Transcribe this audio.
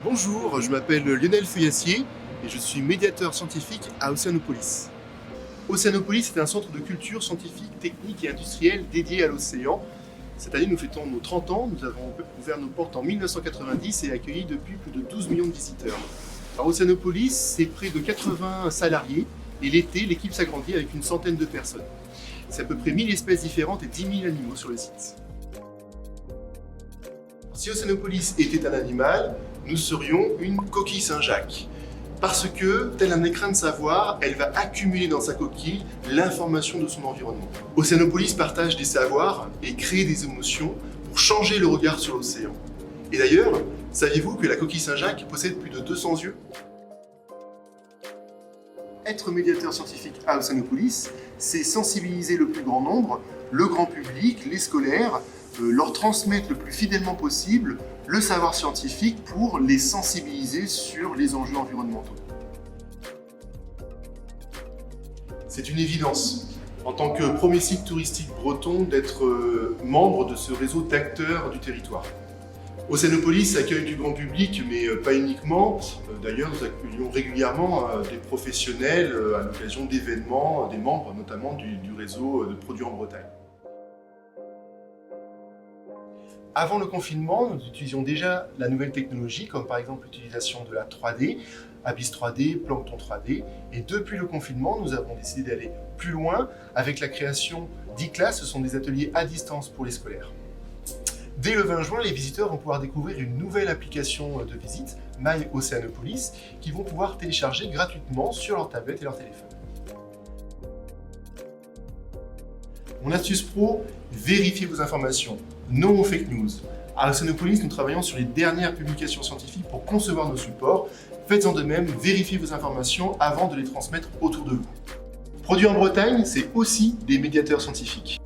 Bonjour, je m'appelle Lionel Feuillassier et je suis médiateur scientifique à Océanopolis. Océanopolis est un centre de culture scientifique, technique et industrielle dédié à l'océan. Cette année, nous fêtons nos 30 ans. Nous avons ouvert nos portes en 1990 et accueilli depuis plus de 12 millions de visiteurs. Alors, Océanopolis, c'est près de 80 salariés et l'été, l'équipe s'agrandit avec une centaine de personnes. C'est à peu près 1000 espèces différentes et 10 000 animaux sur le site. Si Océanopolis était un animal, nous serions une coquille Saint-Jacques. Parce que, tel un écrin de savoir, elle va accumuler dans sa coquille l'information de son environnement. Océanopolis partage des savoirs et crée des émotions pour changer le regard sur l'océan. Et d'ailleurs, saviez-vous que la coquille Saint-Jacques possède plus de 200 yeux? Être médiateur scientifique à Océanopolis, c'est sensibiliser le plus grand nombre, le grand public, les scolaires, leur transmettre le plus fidèlement possible le savoir scientifique pour les sensibiliser sur les enjeux environnementaux. C'est une évidence, en tant que premier site touristique breton, d'être membre de ce réseau d'acteurs du territoire. Océanopolis accueille du grand public, mais pas uniquement. D'ailleurs, nous accueillons régulièrement des professionnels à l'occasion d'événements, des membres notamment du réseau de produits en Bretagne. Avant le confinement, nous utilisions déjà la nouvelle technologie, comme par exemple l'utilisation de la 3D, Abyss 3D, Plancton 3D. Et depuis le confinement, nous avons décidé d'aller plus loin avec la création d'e-class. Ce sont des ateliers à distance pour les scolaires. Dès le 20 juin, les visiteurs vont pouvoir découvrir une nouvelle application de visite, My Océanopolis, qu'ils vont pouvoir télécharger gratuitement sur leur tablette et leur téléphone. Mon astuce pro, vérifiez vos informations. Non aux fake news. À Océanopolis, nous travaillons sur les dernières publications scientifiques pour concevoir nos supports. Faites-en de même, vérifiez vos informations avant de les transmettre autour de vous. Produits en Bretagne, c'est aussi des médiateurs scientifiques.